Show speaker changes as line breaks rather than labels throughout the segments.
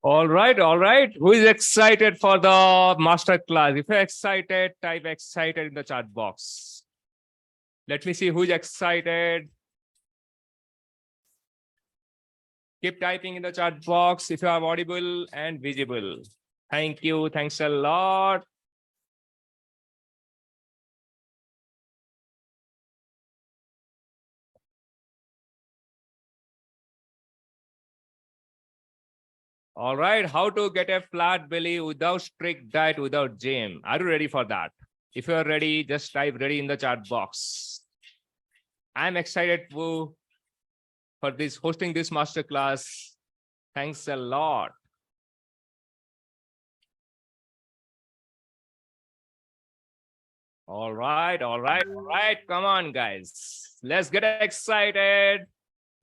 All right, all right. Who is excited for the master class? If you're excited, type excited in the chat box. Let me see who's excited. Keep typing in the chat box if you are audible and visible. Thank you. Thanks a lot. All right. How to get a flat belly without strict diet, without gym. Are you ready for that? If you're ready, just type ready in the chat box. I'm excited for this hosting this masterclass. Thanks a lot. All right, all right, all right. Come on, guys. Let's get excited.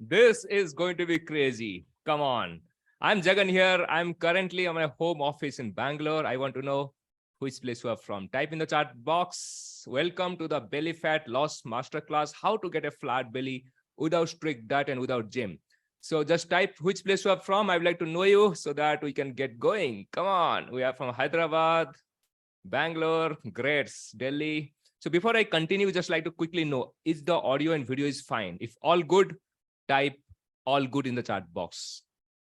This is going to be crazy. Come on. I'm Jagan here. I'm currently on my home office in Bangalore. I want to know which place you are from. Type in the chat box. Welcome to the belly fat loss masterclass. How to get a flat belly without strict diet and without gym. So just type which place you are from. I would like to know you so that we can get going. Come on. We are from Hyderabad, Bangalore, great, Delhi. So before I continue, just like to quickly know, is the audio and video is fine? If all good, type all good in the chat box.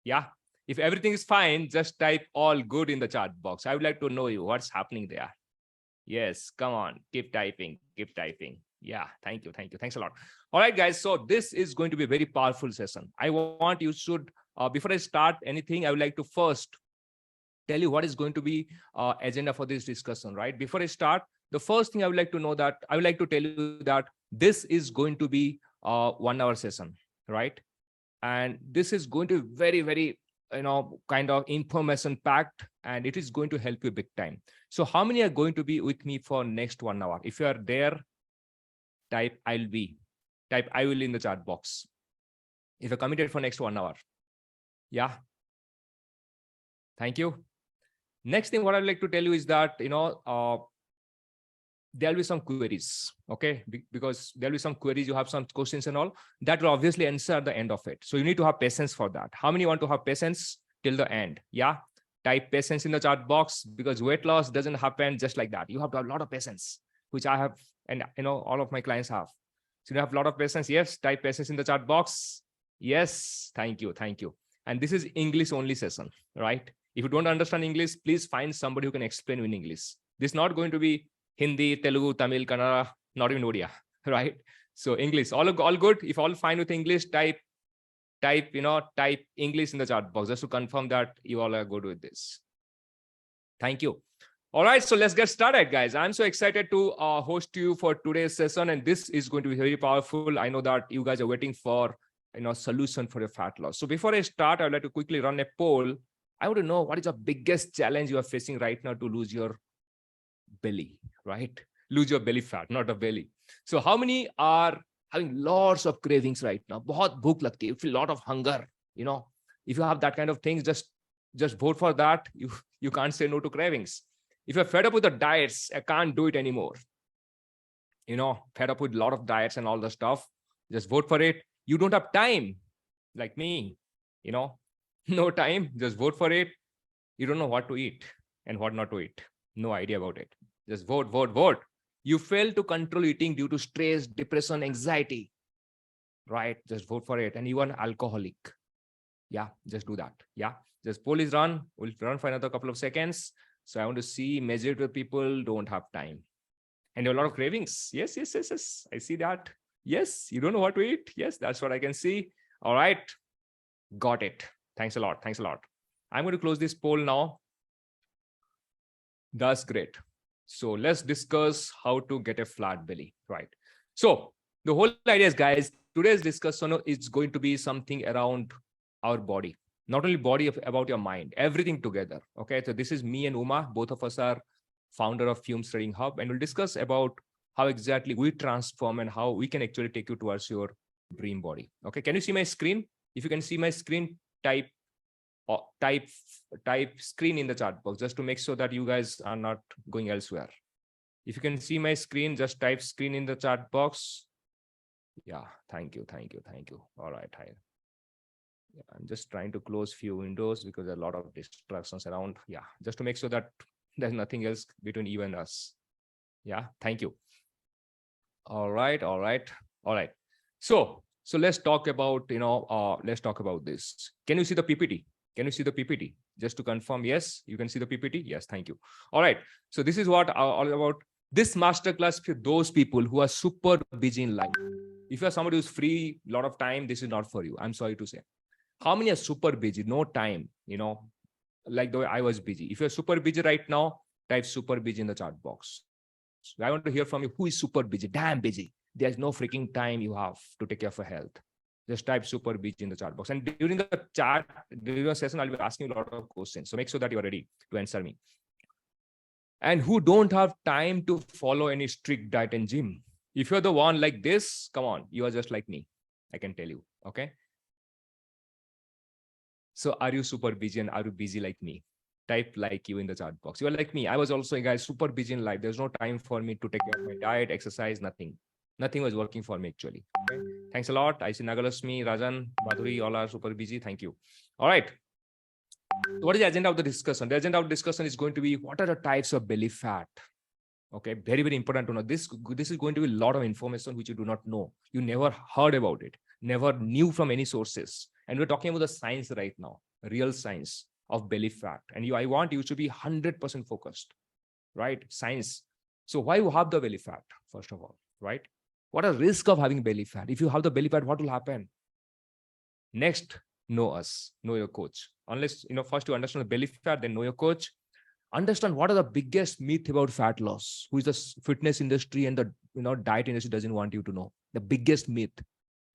Yeah. If everything is fine, just type all good in the chat box. I would like to know you what's happening there. Yes, come on, keep typing, keep typing. Yeah, thank you, thank you. Thanks a lot. All right, guys. So this is going to be a very powerful session. I want you should, before I start anything, I would like to first tell you what is going to be agenda for this discussion, right? Before I start, the first thing I would like to know that I would like to tell you that this is going to be a 1 hour session, right? And this is going to be very, very, kind of information packed, and it is going to help you big time. So how many are going to be with me for next 1 hour? If you are there, type I'll be, type I will in the chat box. If you're committed for next 1 hour. Yeah. Thank you. Next thing, what I'd like to tell you is that, there'll be some queries, okay? Because there'll be some queries, you have some questions and all, that will obviously answer at the end of it. So you need to have patience for that. How many want to have patience till the end? Yeah, type patience in the chat box, because weight loss doesn't happen just like that. You have to have a lot of patience, which I have, and all of my clients have. So you have a lot of patience. Yes, type patience in the chat box. Yes, thank you, thank you. And this is English only session, right? If you don't understand English, please find somebody who can explain in English. This is not going to be Hindi, Telugu, Tamil, Kannada, not even Odia, right? So English, all good. If all fine with English, type English in the chat box just to confirm that you all are good with this. Thank you. All right, so let's get started, guys. I'm so excited to host you for today's session, and this is going to be very powerful. I know that you guys are waiting for solution for your fat loss. So before I start, I'd like to quickly run a poll. I want to know what is the biggest challenge you are facing right now to lose your belly, right? Lose your belly fat, not a belly. So how many are having lots of cravings right now? Bahut bhook lagti, you feel a lot of hunger, if you have that kind of things, just vote for that. You can't say no to cravings. If you're fed up with the diets, I can't do it anymore. Fed up with a lot of diets and all the stuff, just vote for it. You don't have time, like me, no time, just vote for it. You don't know what to eat and what not to eat. No idea about it. Just vote, vote, vote. You fail to control eating due to stress, depression, anxiety, right? Just vote for it. And you are an alcoholic. Yeah, just do that. Yeah, just poll is run. We'll run for another couple of seconds. So I want to see majority of people don't have time. And there are a lot of cravings. Yes, yes, yes, yes. I see that. Yes, you don't know what to eat. Yes, that's what I can see. All right. Got it. Thanks a lot. Thanks a lot. I'm going to close this poll now. That's great. So let's discuss how to get a flat belly, right? So the whole idea is, guys, today's discussion is going to be something around our body, not only body, about your mind, everything together. Okay. So this is me and Uma. Both of us are founder of Fumes Trading Hub, and we'll discuss about how exactly we transform and how we can actually take you towards your dream body. Okay. Can you see my screen? If you can see my screen, type screen in the chat box, just to make sure that you guys are not going elsewhere. If you can see my screen, just type screen in the chat box. Yeah, thank you, thank you, thank you. All right, hi. I'm just trying to close few windows because there are a lot of distractions around. Yeah, just to make sure that there's nothing else between you and us. Yeah, thank you. All right, all right, all right. So let's talk about, let's talk about this. Can you see the PPT? Can you see the PPT? Just to confirm, yes, you can see the PPT. Yes, thank you. All right. So this is what all about. This masterclass for those people who are super busy in life. If you're somebody who's free, a lot of time, this is not for you. I'm sorry to say. How many are super busy? No time, like the way I was busy. If you're super busy right now, type super busy in the chat box. So I want to hear from you who is super busy, damn busy. There's no freaking time you have to take care of your health. Just type super busy in the chat box. And during the chat, during the session, I'll be asking you a lot of questions. So make sure that you're ready to answer me. And who don't have time to follow any strict diet and gym. If you're the one like this, come on, you are just like me. I can tell you. Okay. So are you super busy and are you busy like me? Type like you in the chat box. You are like me. I was also, guys, super busy in life. There's no time for me to take care of my diet, exercise, nothing. Nothing was working for me actually. Okay. Thanks a lot. I see Nagalasmi, Rajan, Madhuri, all are super busy. Thank you. All right. So what is the agenda of the discussion? The agenda of discussion is going to be what are the types of belly fat? Okay, very, very important to know. This is going to be a lot of information which you do not know. You never heard about it, never knew from any sources. And we're talking about the science right now, real science of belly fat. And I want you to be 100% focused, right? Science. So why you have the belly fat, first of all, right? What are the risk of having belly fat? If you have the belly fat, what will happen? Next, know us, know your coach. Unless, first you understand the belly fat, then know your coach. Understand what are the biggest myth about fat loss, who is the fitness industry and the diet industry doesn't want you to know. The biggest myth,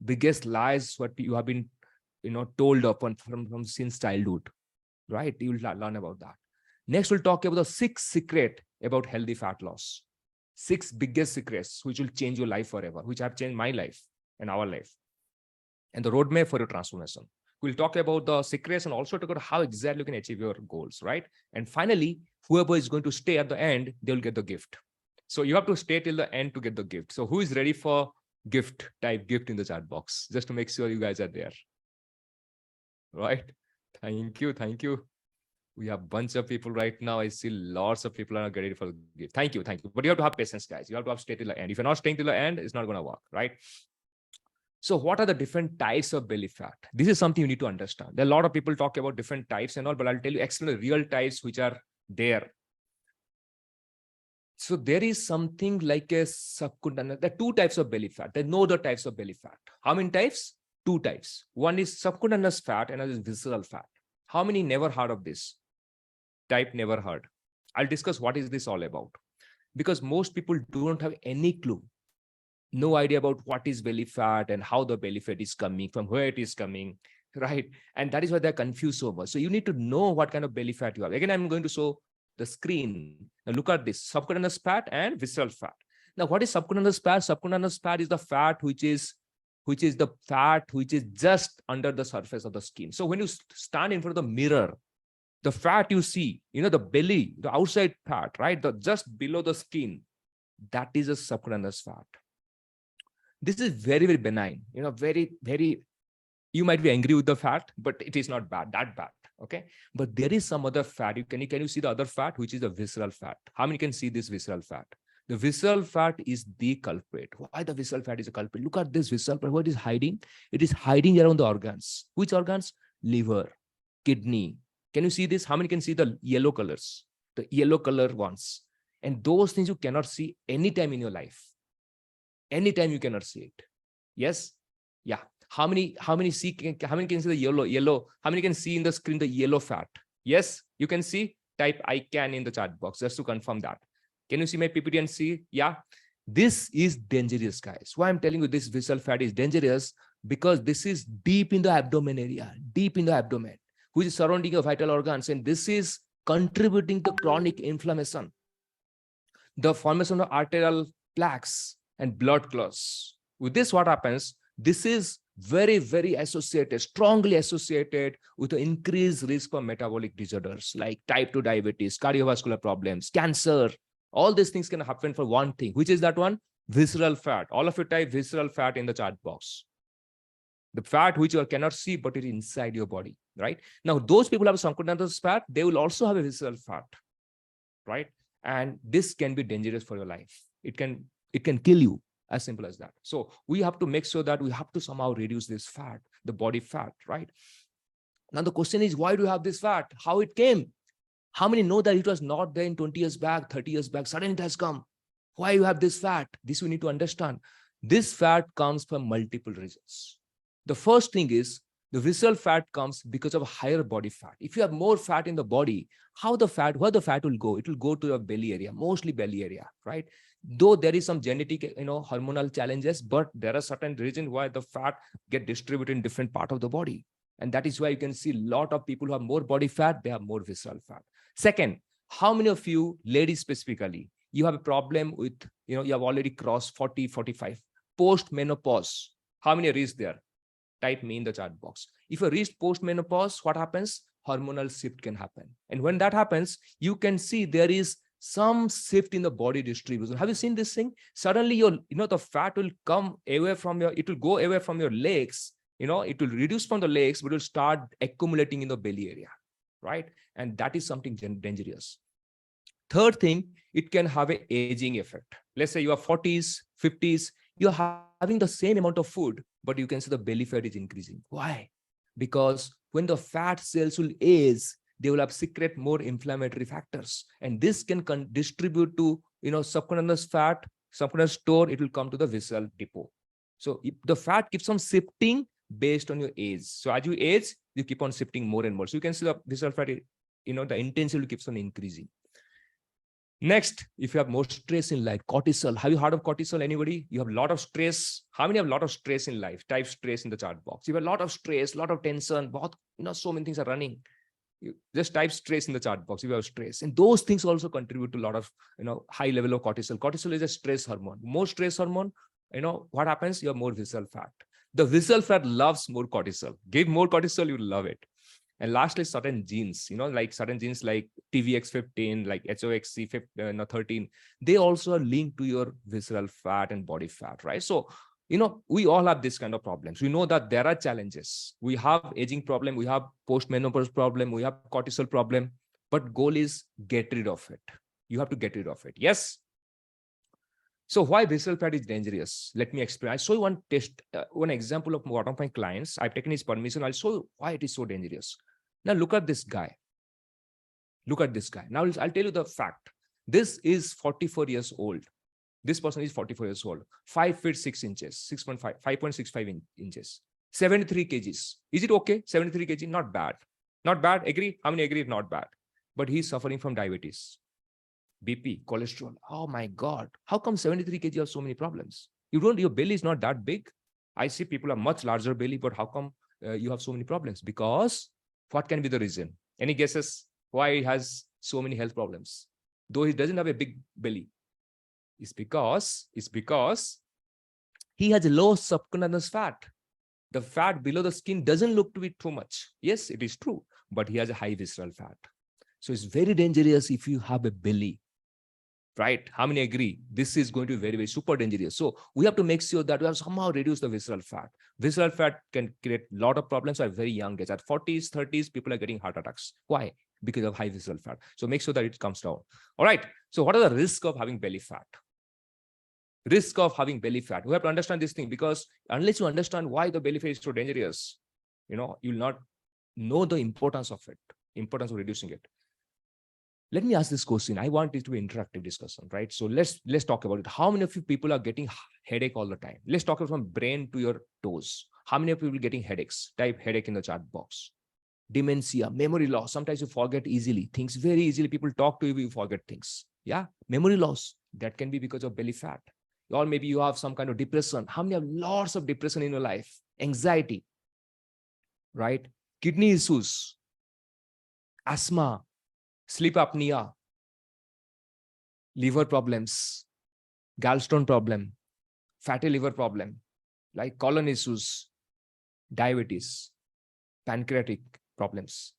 biggest lies, what you have been told upon from since childhood, right? You will learn about that. Next, we'll talk about the 6 secrets about healthy fat loss. 6 biggest secrets which will change your life forever, which have changed my life and our life, and the roadmap for your transformation. We'll talk about the secrets and also talk about how exactly you can achieve your goals, right? And finally, whoever is going to stay at the end, they'll get the gift. So you have to stay till the end to get the gift. So who is ready for gift? Type gift in the chat box, just to make sure you guys are there. Right? Thank you. Thank you. We have a bunch of people right now. I see lots of people are ready for gift. Thank you. Thank you. But you have to have patience, guys. You have to have stay till the end. If you're not staying till the end, it's not going to work, right? So what are the different types of belly fat? This is something you need to understand. There are a lot of people talk about different types and all, but I'll tell you explain the real types which are there. So there is something like a subcutaneous. There are 2 types of belly fat. There are no other types of belly fat. How many types? 2 types. One is subcutaneous fat and another is visceral fat. How many never heard of this? Type never heard. I'll discuss what is this all about. Because most people don't have any clue. No idea about what is belly fat and how the belly fat is coming, from where it is coming, right? And that is why they're confused so much. So you need to know what kind of belly fat you have. Again, I'm going to show the screen. Now look at this, subcutaneous fat and visceral fat. Now, what is subcutaneous fat? Subcutaneous fat is the fat which is just under the surface of the skin. So when you stand in front of the mirror, the fat you see, the belly, the outside fat, right? Just below the skin, that is a subcutaneous fat. This is very, very benign, very, very, you might be angry with the fat, but it is not that bad. Okay. But there is some other fat. Can you see the other fat, which is the visceral fat? How many can see this visceral fat? The visceral fat is the culprit. Why the visceral fat is a culprit? Look at this visceral fat. What is hiding? It is hiding around the organs. Which organs? Liver, kidney. Can you see this? How many can see the yellow colors? The yellow color ones. And those things you cannot see anytime in your life. Anytime you cannot see it. Yes. Yeah. How many can see the yellow? How many can see in the screen the yellow fat? Yes, you can see. Type I can in the chat box just to confirm that. Can you see my PPT and see? Yeah. This is dangerous, guys. Why I'm telling you this visceral fat is dangerous? Because this is deep in the abdomen area, which is surrounding your vital organs, and this is contributing to chronic inflammation, the formation of arterial plaques and blood clots. With this, what happens? This is very, very strongly associated with the increased risk for metabolic disorders like type 2 diabetes, cardiovascular problems, cancer. All these things can happen for one thing, which is that one, visceral fat. All of you type visceral fat in the chat box. The fat which you cannot see, but it is inside your body, right? Now, those people have subcutaneous fat, they will also have a visceral fat, right? And this can be dangerous for your life. It can kill you, as simple as that. So we have to make sure that we have to somehow reduce this fat, the body fat, right? Now the question is, why do you have this fat? How it came? How many know that it was not there in 20 years back, 30 years back? Suddenly it has come. Why you have this fat? This we need to understand. This fat comes from multiple reasons. The first thing is the visceral fat comes because of higher body fat. If you have more fat in the body, where the fat will go? It will go to your belly area, mostly belly area, right? Though there is some genetic, hormonal challenges, but there are certain reasons why the fat get distributed in different part of the body. And that is why you can see a lot of people who have more body fat, they have more visceral fat. Second, how many of you, ladies specifically, you have a problem with, you have already crossed 40, 45, post-menopause? How many are there? Type me in the chat box. If you reach post-menopause, what happens? Hormonal shift can happen. And when that happens, you can see there is some shift in the body distribution. Have you seen this thing? Suddenly the fat will come away from it will go away from your legs. It will reduce from the legs, but it will start accumulating in the belly area, right? And that is something dangerous. Third thing, it can have an aging effect. Let's say you are 40s, 50s, you're having the same amount of food, but you can see the belly fat is increasing. Why? Because when the fat cells will age, they will have secrete more inflammatory factors. And this can distribute to, subcutaneous fat, subcutaneous store, it will come to the visceral depot. So if the fat keeps on shifting based on your age. So as you age, you keep on shifting more and more. So you can see the visceral fat, the intensity keeps on increasing. Next, if you have more stress in life, cortisol. Have you heard of cortisol? Anybody? You have a lot of stress. How many have a lot of stress in life? Type stress in the chat box. You have a lot of stress, a lot of tension. So many things are running. You just type stress in the chat box if you have stress. And those things also contribute to a lot of, high level of cortisol. Cortisol is a stress hormone. More stress hormone, what happens? You have more visceral fat. The visceral fat loves more cortisol. Give more cortisol, you love it. And lastly, certain genes, like certain genes like TVX15, like HOXC13, they also are linked to your visceral fat and body fat, right? So, we all have this kind of problems. We know that there are challenges. We have aging problem, we have post-menopause problem, we have cortisol problem, but goal is get rid of it. You have to get rid of it. Yes. So why visceral fat is dangerous? Let me explain. I show you one test, one example of one of my clients. I've taken his permission. I'll show you why it is so dangerous. Now look at this guy. Look at this guy. Now I'll tell you the fact. This is 44 years old. This person is 44 years old. 5 feet 6 inches, 5.65 inches, 73 kgs. Is it okay? 73 kg, not bad. Not bad. Agree? How many agree? Not bad. But he's suffering from diabetes, BP, cholesterol. Oh my God. How come 73 kg have so many problems? Your belly is not that big. I see people have much larger belly, but how come you have so many problems? Because what can be the reason? Any guesses why he has so many health problems? Though he doesn't have a big belly. It's because he has a low subcutaneous fat. The fat below the skin doesn't look to be too much. Yes, it is true, but he has a high visceral fat. So it's very dangerous if you have a belly, right? How many agree? This is going to be very, very super dangerous. So we have to make sure that we have somehow reduced the visceral fat. Visceral fat can create a lot of problems at very young age. At 40s, 30s, people are getting heart attacks. Why? Because of high visceral fat. So make sure that it comes down. All right. So what are the risks of having belly fat? Risk of having belly fat. We have to understand this thing, because unless you understand why the belly fat is so dangerous, you'll not know the importance of it, importance of reducing it. Let me ask this question. I want it to be an interactive discussion, right? So let's talk about it. How many of you people are getting headache all the time? Let's talk about from brain to your toes. How many of you people getting headaches? Type headache in the chat box. Dementia, memory loss. Sometimes you forget easily things, very easily. People talk to you, you forget things. Yeah, memory loss. That can be because of belly fat. Or maybe you have some kind of depression. How many have lots of depression in your life? Anxiety, right? Kidney issues, asthma, sleep apnea, liver problems, gallstone problem, fatty liver problem, like colon issues, diabetes, pancreatic problems,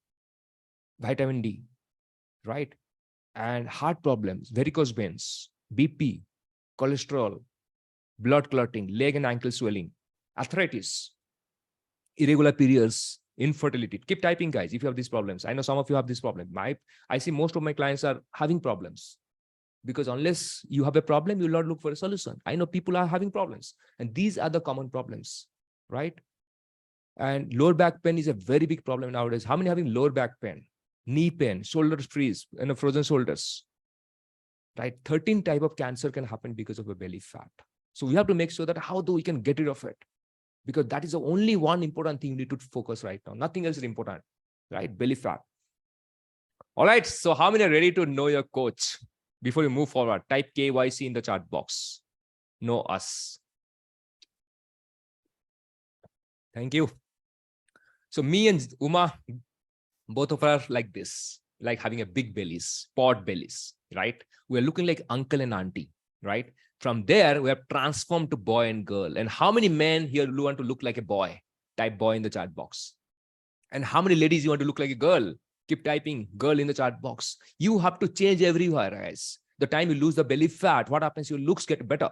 vitamin D, right? And heart problems, varicose veins, BP, cholesterol, blood clotting, leg and ankle swelling, arthritis, irregular periods, infertility. Keep typing, guys, if you have these problems. I know some of you have this problem. I see most of my clients are having problems, because unless you have a problem, you'll not look for a solution. I know people are having problems, and these are the common problems, right? And lower back pain is a very big problem nowadays. How many having lower back pain, knee pain, shoulder freeze, and frozen shoulders, right? 13 type of cancer can happen because of a belly fat. So we have to make sure that how do we can get rid of it, because that is the only one important thing you need to focus right now. Nothing else is important, right? Belly fat. All right. So how many are ready to know your coach? Before you move forward, type KYC in the chat box. Know us. Thank you. So me and Uma, both of us are like this, like having a big bellies, pot bellies, right? We're looking like uncle and auntie, right? From there, we have transformed to boy and girl. And how many men here want to look like a boy? Type boy in the chat box. And how many ladies you want to look like a girl? Keep typing girl in the chat box. You have to change everywhere, guys. The time you lose the belly fat, what happens? Your looks get better.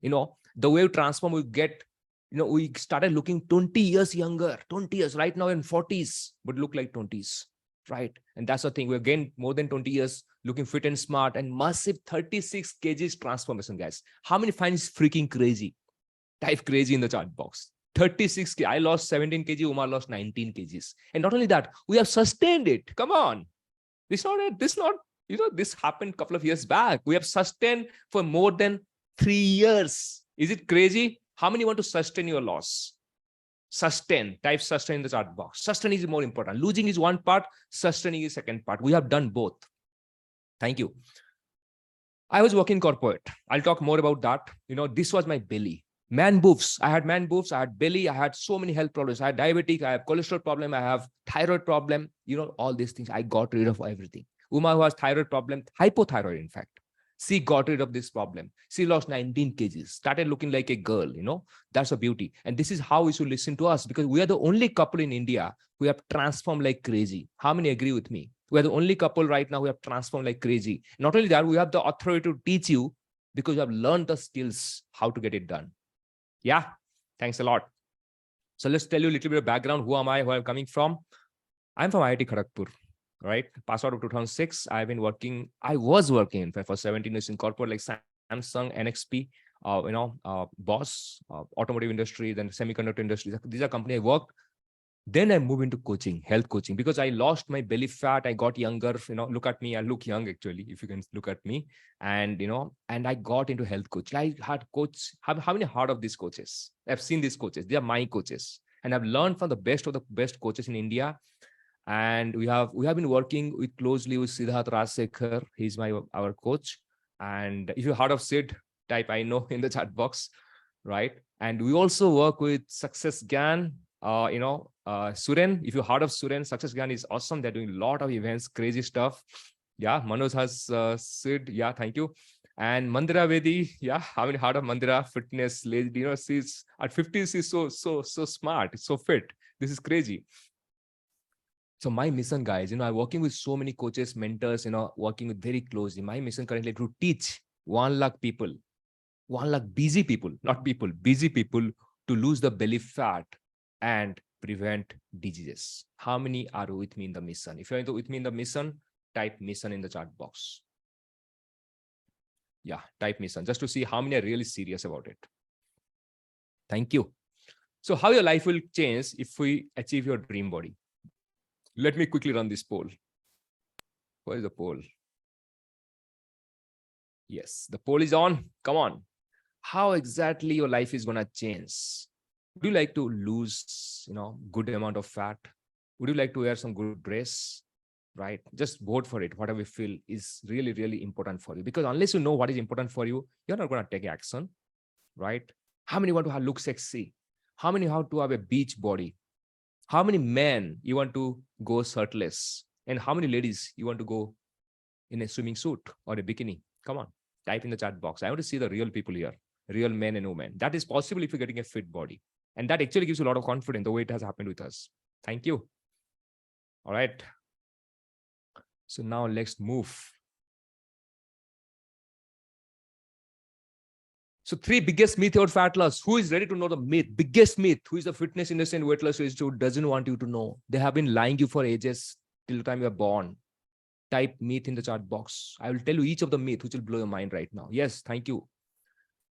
The way you transform, we get, we started looking 20 years younger, 20 years right now in 40s, but look like 20s, right? And that's the thing. We're again more than 20 years looking fit and smart, and massive 36 kgs transformation, guys. How many find this freaking crazy? Type crazy in the chat box. 36 kg. I lost 17 kg. Umar lost 19 kgs. And not only that, we have sustained it. Come on. This happened a couple of years back. We have sustained for more than 3 years. Is it crazy? How many want to sustain your loss? Sustain. Type sustain in the chat box. Sustain is more important. Losing is one part. Sustaining is second part. We have done both. Thank you. I was working corporate. I'll talk more about that. This was my belly. Man boobs. I had man boobs. I had belly. I had so many health problems. I had diabetic. I have cholesterol problem. I have thyroid problem. All these things. I got rid of everything. Uma, who has thyroid problem, hypothyroid, in fact. She got rid of this problem. She lost 19 kgs, started looking like a girl. That's a beauty. And this is how we should listen to us, because we are the only couple in India who have transformed like crazy. How many agree with me? We are the only couple right now who have transformed like crazy. Not only that, we have the authority to teach you because you have learned the skills how to get it done. Yeah, thanks a lot. So let's tell you a little bit of background. Who am I? Where I'm coming from? I'm from IIT Kharagpur, right? Passed out of 2006. I was working in fact for 17 years in corporate like Samsung, NXP, Bosch, automotive industry, then semiconductor industry. These are companies I worked. Then I moved into coaching, health coaching, because I lost my belly fat. I got younger, look at me. I look young, actually, if you can look at me. And, and I got into health coaching. I had how many heard of these coaches? I've seen these coaches. They are my coaches. And I've learned from the best coaches in India. And we have been working closely with Siddharth Rajsekhar. He's our coach. And if you heard of Sid, type I know in the chat box, right? And we also work with Success Gyan. Suren, if you heard of Suren, Success Gyan is awesome. They're doing a lot of events, crazy stuff. Yeah, Manoj has Sid. Yeah, thank you. And Mandira Vedi, yeah, how many heard of Mandira Fitness lady? She's at 50, she's so smart, so fit. This is crazy. So my mission, guys, I'm working with so many coaches, mentors, working with very closely. My mission currently to teach 1 lakh people, 1 lakh busy people, not people, busy people, to lose the belly fat and prevent diseases. How many are with me in the mission? If you're with me in the mission, type mission in the chat box. Yeah, type mission, just to see how many are really serious about it. Thank you. So how your life will change if we achieve your dream body? Let me quickly run this poll. Where is the poll? Yes, the poll is on. Come on. How exactly your life is going to change? Would you like to lose, good amount of fat? Would you like to wear some good dress? Right? Just vote for it. Whatever you feel is really, really important for you. Because unless you know what is important for you, you're not going to take action. Right? How many want to look sexy? How many want to have a beach body? How many men you want to go shirtless? And how many ladies you want to go in a swimming suit or a bikini? Come on, type in the chat box. I want to see the real people here, real men and women. That is possible if you're getting a fit body. And that actually gives you a lot of confidence the way it has happened with us. Thank you. All right. So now let's move. So 3 biggest myth about fat loss. Who is ready to know the myth? Biggest myth. Who is the fitness industry and weight loss industry who doesn't want you to know? They have been lying you for ages till the time you are born. Type myth in the chat box. I will tell you each of the myth which will blow your mind right now. Yes, thank you.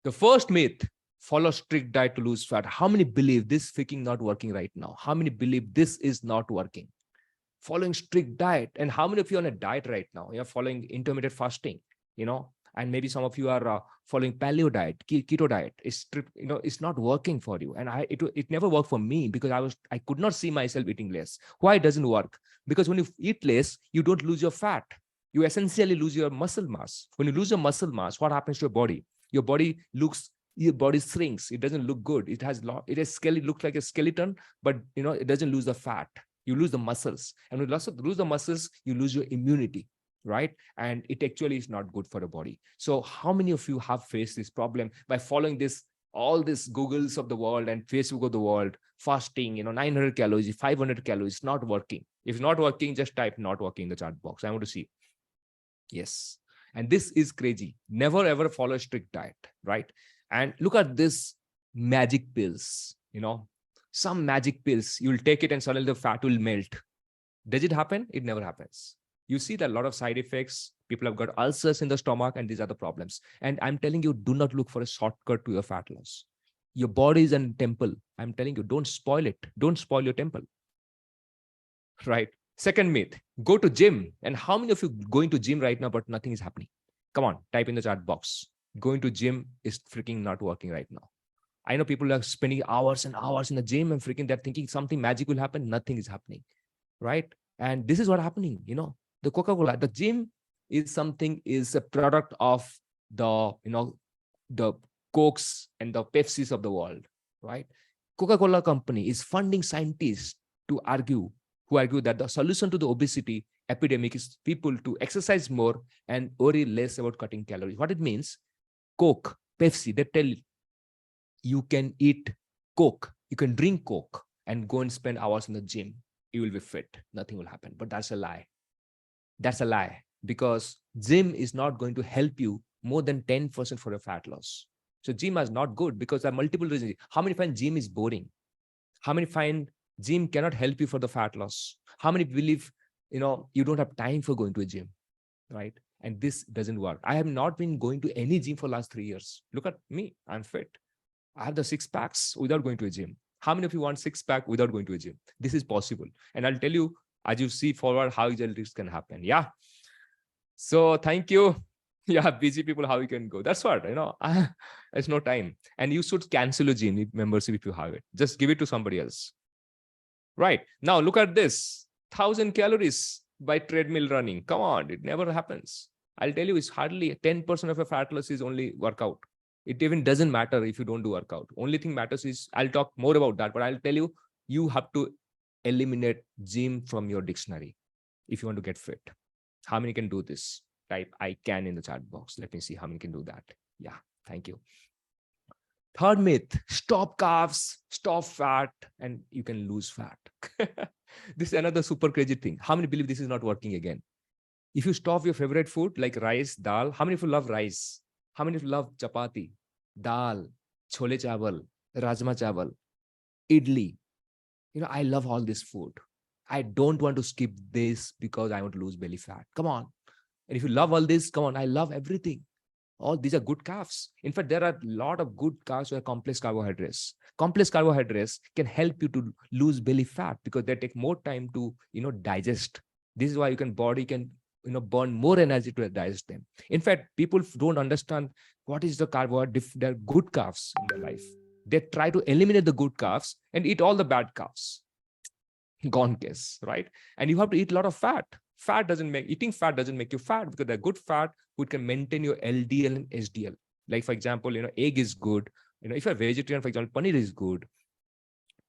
The first myth, follow strict diet to lose fat. How many believe this freaking not working right now? How many believe this is not working? Following strict diet. And how many of you are on a diet right now? You're following intermittent fasting, and maybe some of you are following paleo diet, keto diet. It's not working for you. And it never worked for me because I could not see myself eating less. Why it doesn't work? Because when you eat less, you don't lose your fat. You essentially lose your muscle mass. When you lose your muscle mass, what happens to your body? Your body shrinks. It doesn't look good. It looks like a skeleton, but it doesn't lose the fat. You lose the muscles. And when you lose the muscles, you lose your immunity, right? And it actually is not good for the body. So how many of you have faced this problem by following all these Googles of the world and Facebook of the world, fasting, 900 calories, 500 calories, not working. If not working, just type not working in the chat box. I want to see. Yes. And this is crazy. Never ever follow a strict diet, right? And look at this magic pills, some magic pills, you'll take it and suddenly the fat will melt. Does it happen? It never happens. You see that a lot of side effects. People have got ulcers in the stomach and these are the problems. And I'm telling you, do not look for a shortcut to your fat loss. Your body is a temple. I'm telling you, don't spoil it. Don't spoil your temple. Right. Second myth, go to gym. And how many of you going to gym right now, but nothing is happening? Come on, type in the chat box. Going to gym is freaking not working right now. I know people are spending hours and hours in the gym and freaking they're thinking something magic will happen. Nothing is happening, right? And this is what happening, the Coca-Cola, the gym is a product of the Cokes and the Pepsis of the world, right? Coca-Cola company is funding scientists who argue that the solution to the obesity epidemic is people to exercise more and worry less about cutting calories. What it means, Coke, Pepsi, they tell you can eat Coke, you can drink Coke and go and spend hours in the gym. You will be fit. Nothing will happen. But that's a lie. That's a lie because gym is not going to help you more than 10% for your fat loss. So gym is not good because there are multiple reasons. How many find gym is boring? How many find gym cannot help you for the fat loss? How many believe, you don't have time for going to a gym, right? And this doesn't work. I have not been going to any gym for the last 3 years. Look at me. I'm fit. I have the 6 packs without going to a gym. How many of you want 6 pack without going to a gym? This is possible. And I'll tell you, as you see forward, how this can happen. Yeah. So thank you. Yeah, busy people, how you can go. That's what, there's no time. And you should cancel a gym membership if you have it. Just give it to somebody else. Right. Now look at this. 1,000 calories by treadmill running. Come on, it never happens. I'll tell you, it's hardly 10% of your fat loss is only workout. It even doesn't matter if you don't do workout. Only thing matters is, I'll talk more about that, but I'll tell you, you have to eliminate gym from your dictionary if you want to get fit. How many can do this? Type I can in the chat box. Let me see how many can do that. Yeah, thank you. Third myth, stop carbs, stop fat, and you can lose fat. This is another super crazy thing. How many believe this is not working again? If you stop your favorite food like rice, dal, how many of you love rice? How many of you love chapati, dal, chole chawal, rajma chawal, idli? I love all this food. I don't want to skip this because I want to lose belly fat. Come on. And if you love all this, come on, I love everything. All these are good carbs. In fact, there are a lot of good carbs that are complex carbohydrates. Complex carbohydrates can help you to lose belly fat because they take more time to, digest. This is why body can, burn more energy to digest them. In fact, people don't understand what is the carbohydrate. There are good carbs in their life. They try to eliminate the good carbs and eat all the bad carbs. Gone case, right? And you have to eat a lot of fat. Eating fat doesn't make you fat because they're good fat which can maintain your LDL and HDL. Like, for example, egg is good. If you're vegetarian, for example, paneer is good.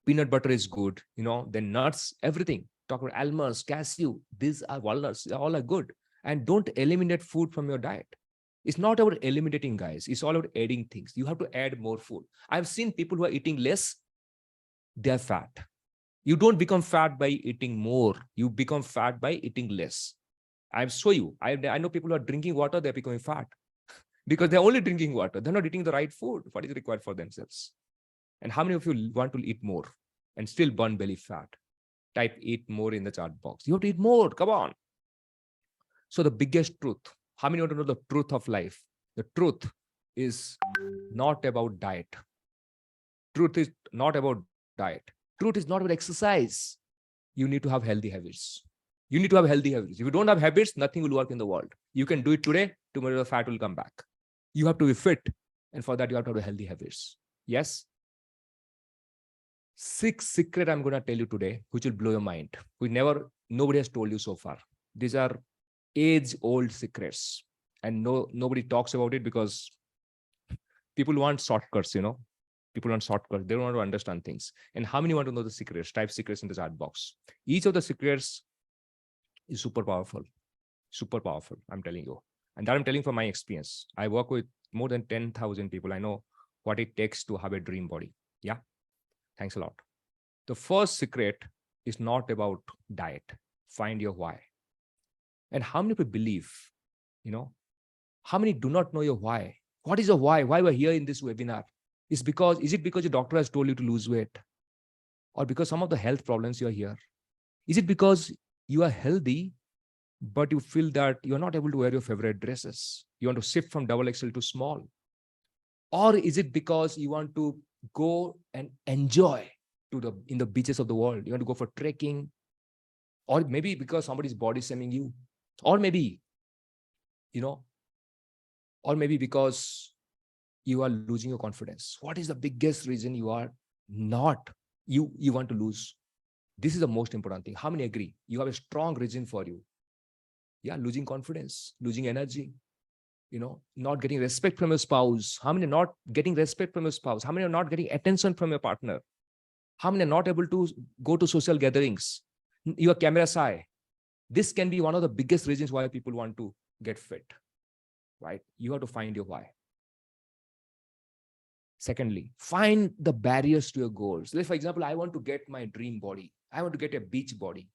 Peanut butter is good. Then nuts, everything. Talk about almonds, cashew. These are walnuts. All are good. And don't eliminate food from your diet. It's not about eliminating, guys. It's all about adding things. You have to add more food. I've seen people who are eating less, they're fat. You don't become fat by eating more. You become fat by eating less. I'll show you. I know people who are drinking water, they're becoming fat. because they're only drinking water. They're not eating the right food, what is required for themselves. And how many of you want to eat more and still burn belly fat? Type eat more in the chat box. You have to eat more. Come on. So the biggest truth, how many want to know the truth of life? The truth is not about diet. Truth is not about diet. Truth is not about exercise. You need to have healthy habits. You need to have healthy habits. If you don't have habits, nothing will work in the world. You can do it today, tomorrow the fat will come back. You have to be fit. And for that, you have to have healthy habits. Yes? 6 secrets I'm going to tell you today, which will blow your mind. Nobody has told you so far. These are age-old secrets. And nobody talks about it because people want shortcuts, People want shortcuts. They don't want to understand things. And how many want to know the secrets? Type secrets in the chat box. Each of the secrets is super powerful. Super powerful, I'm telling you. And that I'm telling from my experience. I work with more than 10,000 people. I know what it takes to have a dream body. Yeah. Thanks a lot. The first secret is not about diet. Find your why. And how many people believe, how many do not know your why? What is your why? Why we're here in this webinar? Is it because your doctor has told you to lose weight? Or because some of the health problems you're here? Is it because you are healthy, but you feel that you're not able to wear your favorite dresses? You want to shift from double XL to small? Or is it because you want to go and enjoy in the beaches of the world? You want to go for trekking? Or maybe because somebody's body shaming you? Or maybe, because you are losing your confidence. What is the biggest reason you are not, you want to lose? This is the most important thing. How many agree? You have a strong reason for you. Yeah, losing confidence, losing energy, not getting respect from your spouse. How many are not getting respect from your spouse? How many are not getting attention from your partner? How many are not able to go to social gatherings? You are camera shy. This can be one of the biggest reasons why people want to get fit, right? You have to find your why. Secondly, find the barriers to your goals. Like, for example, I want to get my dream body. I want to get a beach body.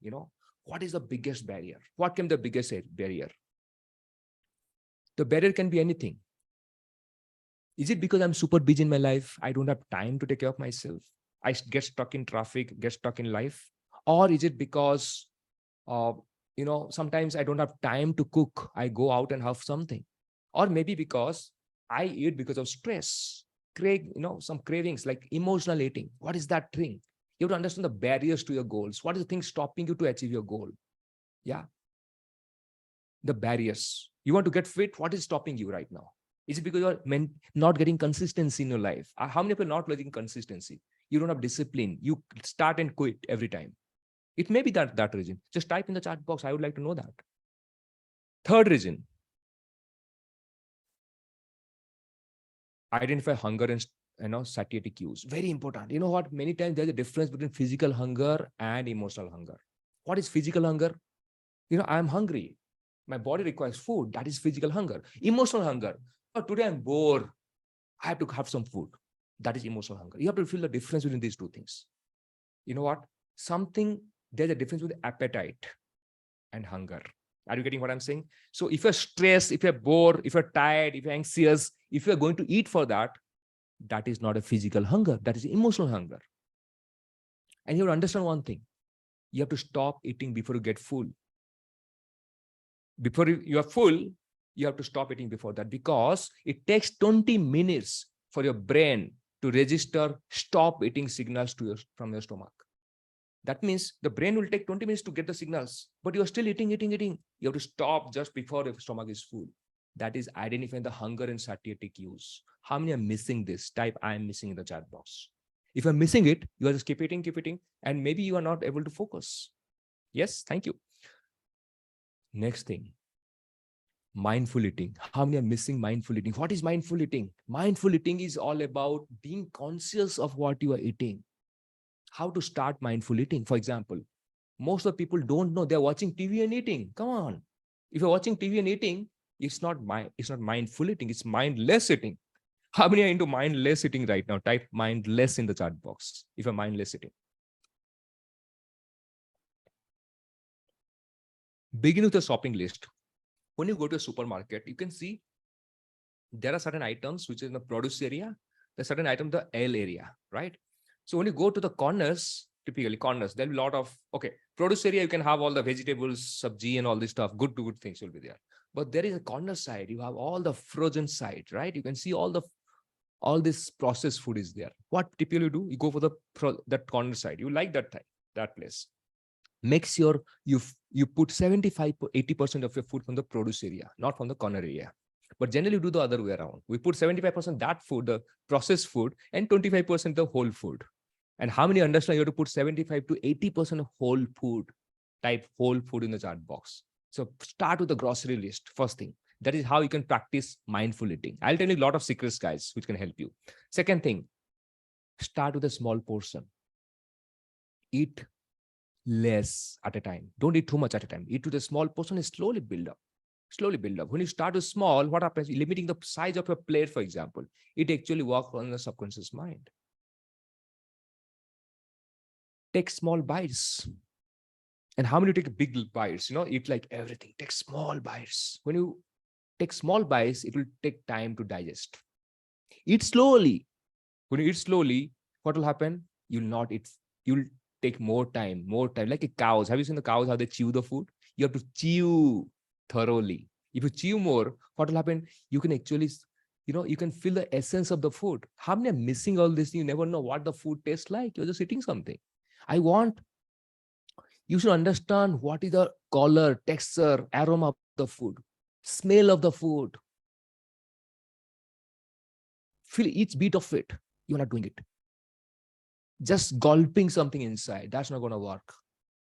What is the biggest barrier? What can be the biggest barrier? The barrier can be anything. Is it because I'm super busy in my life? I don't have time to take care of myself. I get stuck in traffic, get stuck in life. Or is it because, sometimes I don't have time to cook. I go out and have something. Or maybe because I eat because of stress. Some cravings like emotional eating. What is that thing? You have to understand the barriers to your goals. What is the thing stopping you to achieve your goal? Yeah. The barriers. You want to get fit. What is stopping you right now? Is it because you're not getting consistency in your life? How many people are not getting consistency? You don't have discipline. You start and quit every time. It may be that reason. Just type in the chat box. I would like to know that. Third reason. Identify hunger and satiety cues. Very important. You know what? Many times there's a difference between physical hunger and emotional hunger. What is physical hunger? I'm hungry. My body requires food. That is physical hunger. Emotional hunger. Oh, today I'm bored. I have to have some food. That is emotional hunger. You have to feel the difference between these two things. You know what? There's a difference with appetite and hunger. Are you getting what I'm saying? So if you're stressed, if you're bored, if you're tired, if you're anxious, if you're going to eat for that, that is not a physical hunger. That is emotional hunger. And you have to understand one thing. You have to stop eating before you get full. Before you are full, you have to stop eating before that, because it takes 20 minutes for your brain to register stop eating signals from your stomach. That means the brain will take 20 minutes to get the signals, but you are still eating. You have to stop just before the stomach is full. That is identifying the hunger and satiety cues. How many are missing this? Type I am missing in the chat box. If you're missing it, you are just keep eating, and maybe you are not able to focus. Yes, thank you. Next thing, mindful eating. How many are missing mindful eating? What is mindful eating? Mindful eating is all about being conscious of what you are eating. How to start mindful eating? For example, most of the people don't know they're watching TV and eating. Come on. If you're watching TV and eating, it's not mindful eating, it's mindless eating. How many are into mindless eating right now? Type mindless in the chat box if you're mindless eating. Begin with a shopping list. When you go to a supermarket, you can see There are certain items which is in the produce area, there's certain item the L area, right? So when you go to the corners, typically corners, there'll be a lot of, okay, produce area, you can have all the vegetables, sabji and all this stuff, good things will be there. But there is a corner side, you have all the frozen side, right? You can see all this processed food is there. What typically you do, you go for that corner side, you like that place. Make sure you put 75 to 80% of your food from the produce area, not from the corner area. But generally we do the other way around. We put 75% that food, the processed food, and 25% the whole food. And how many understand you have to put 75 to 80% of whole food, type whole food in the chart box. So start with the grocery list, first thing. That is how you can practice mindful eating. I'll tell you a lot of secrets, guys, which can help you. Second thing, start with a small portion. Eat less at a time. Don't eat too much at a time. Eat with a small portion and slowly build up. Slowly build up. When you start with small, what happens? Limiting the size of your plate, for example, it actually works on the subconscious mind. Take small bites. And how many take big bites? Eat like everything. Take small bites. When you take small bites, it will take time to digest. Eat slowly. When you eat slowly, what will happen? You'll not eat. You'll take more time. Like a cows. Have you seen the cows, how they chew the food? You have to chew thoroughly. If you chew more, what will happen? You can actually, you can feel the essence of the food. How many are missing all this? You never know what the food tastes like. You're just eating something. You should understand what is the color, texture, aroma of the food, smell of the food. Feel each beat of it. You're not doing it. Just gulping something inside, that's not going to work.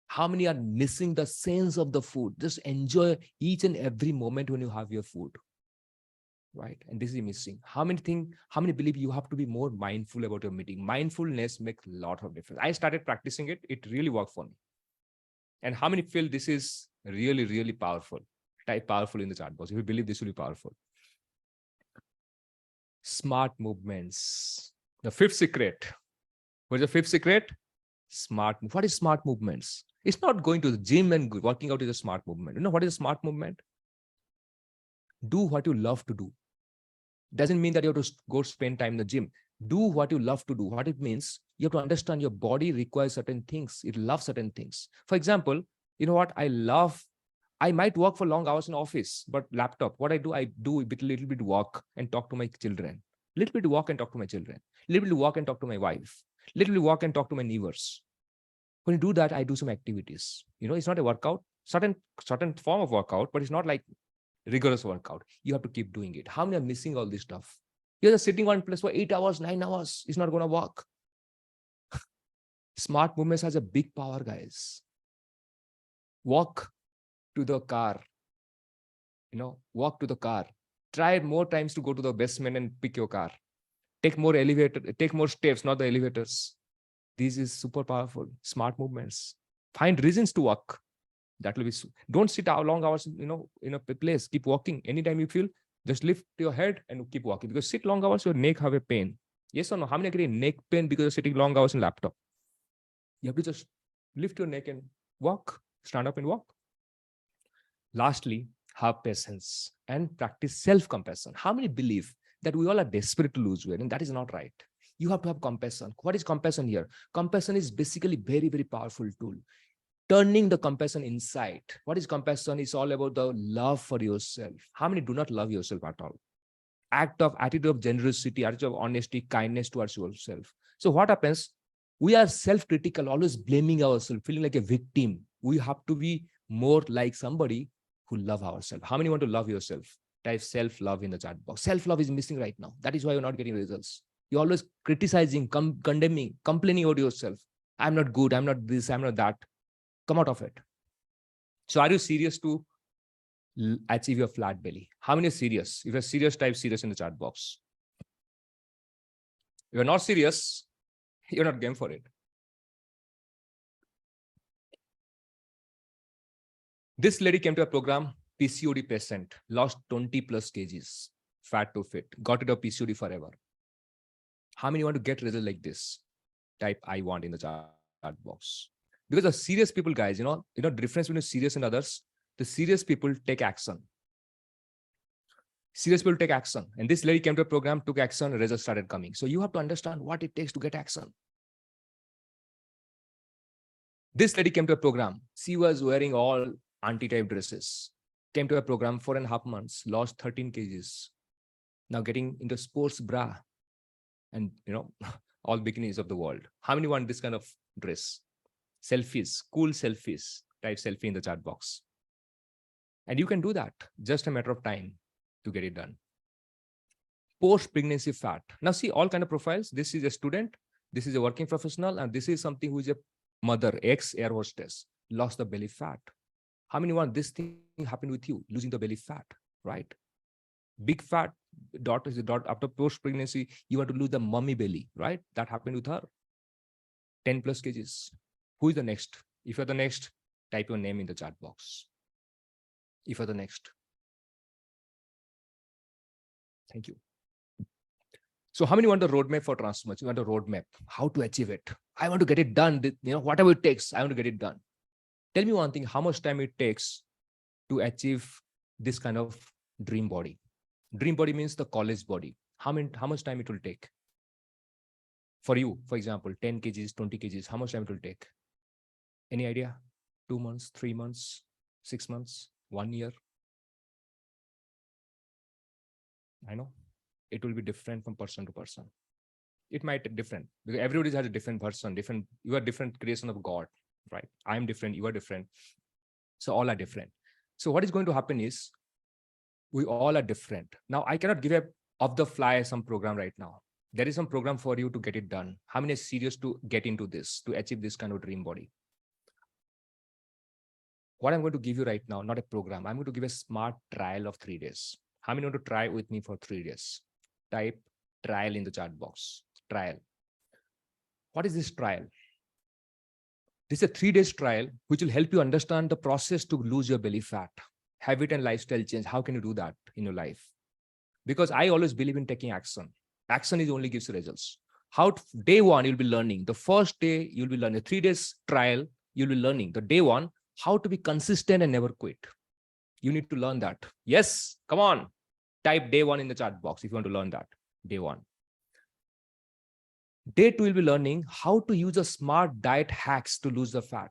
How many are missing the sense of the food? Just enjoy each and every moment when you have your food, right? And this is missing. How many believe you have to be more mindful about your meeting? Mindfulness makes a lot of difference. I started practicing it. It really worked for me. And how many feel this is really, really powerful? Type powerful in the chat box if you believe this will be powerful. Smart movements. The fifth secret. What's the fifth secret? What is smart movements? It's not going to the gym and working out is a smart movement. You know what is a smart movement? Do what you love to do. Doesn't mean that you have to go spend time in the gym. Do what you love to do. What it means, you have to understand your body requires certain things. It loves certain things. For example, you know what? I might work for long hours in office, but laptop, what I do a little bit walk and talk to my children. Little bit walk and talk to my children. Little bit walk and talk to my wife. Little bit walk and talk to my neighbors. When you do that, I do some activities. It's not a workout, certain form of workout, but it's not like rigorous workout. You have to keep doing it. How many are missing all this stuff? You're just sitting one place for 8 hours, 9 hours. It's not going to work. Smart movements has a big power, guys. Walk to the car. Walk to the car. Try more times to go to the basement and pick your car. Take more steps, not the elevators. This is super powerful. Smart movements. Find reasons to walk. That will be. Don't sit long hours, in a place. Keep walking. Anytime you feel, just lift your head and keep walking. Because sit long hours, your neck have a pain. Yes or no? How many are getting neck pain because you're sitting long hours in laptop? You have to just lift your neck and walk. Stand up and walk. Lastly, have patience and practice self-compassion. How many believe that we all are desperate to lose weight? And that is not right. You have to have compassion. What is compassion here? Compassion is basically very, very powerful tool. Turning the compassion inside. What is compassion? It's all about the love for yourself. How many do not love yourself at all? Attitude of generosity, attitude of honesty, kindness towards yourself. So what happens? We are self-critical, always blaming ourselves, feeling like a victim. We have to be more like somebody who love ourselves. How many want to love yourself? Type self-love in the chat box. Self-love is missing right now. That is why you're not getting results. You're always criticizing, condemning, complaining about yourself. I'm not good. I'm not this. I'm not that. Come out of it. So are you serious to achieve your flat belly? How many are serious? If you're serious, type serious in the chat box. If you're not serious, you're not game for it. This lady came to a program, PCOD patient, lost 20 plus kgs, fat to fit, got rid of PCOD forever. How many want to get results like this? Type I want in the chat box. Because the serious people, guys, the difference between serious and others, the serious people take action. Serious people take action. And this lady came to a program, took action, results started coming. So you have to understand what it takes to get action. This lady came to a program. She was wearing all anti-type dresses. Came to a program 4.5 months, lost 13 kgs. Now getting into sports bra and, all bikinis of the world. How many want this kind of dress? Selfies, cool selfies. Type selfie in the chat box. And you can do that. Just a matter of time to get it done. Post-pregnancy fat. Now see all kind of profiles. This is a student. This is a working professional. And this is something who is a mother, ex-air hostess, lost the belly fat. How many want this thing happen with you? Losing the belly fat, right? Big fat daughter is a daughter after post-pregnancy, you want to lose the mummy belly, right? That happened with her. 10 plus kgs. Who is the next? If you're the next, type your name in the chat box. If you're the next. Thank you. So how many want the roadmap for transformation? You want a roadmap, how to achieve it. I want to get it done. Whatever it takes, I want to get it done. Tell me one thing, how much time it takes to achieve this kind of dream body? Dream body means the college body. How much time it will take? For you, for example, 10 kgs, 20 kgs, how much time it will take? Any idea? 2 months, 3 months, 6 months, 1 year? I know it will be different from person to person. It might be different because everybody has a different person, you are different creation of God, right? I'm different, you are different. So all are different. So what is going to happen is we all are different. Now I cannot give a off the fly some program right now. There is some program for you to get it done. How many are serious to get into this, to achieve this kind of dream body? What I'm going to give you right now, not a program. I'm going to give a smart trial of 3 days. How many want to try with me for 3 days? Type trial in the chat box. Trial. What is this trial? This is a 3 days trial, which will help you understand the process to lose your belly fat, habit and lifestyle change. How can you do that in your life? Because I always believe in taking action. Action is only gives you results. Day one, you'll be learning. The first day, you'll be learning. 3 days trial, you'll be learning. The day one, how to be consistent and never quit. You need to learn that. Yes, come on. Type day one in the chat box if you want to learn that. Day one. Day two, you'll be learning how to use a smart diet hacks to lose the fat.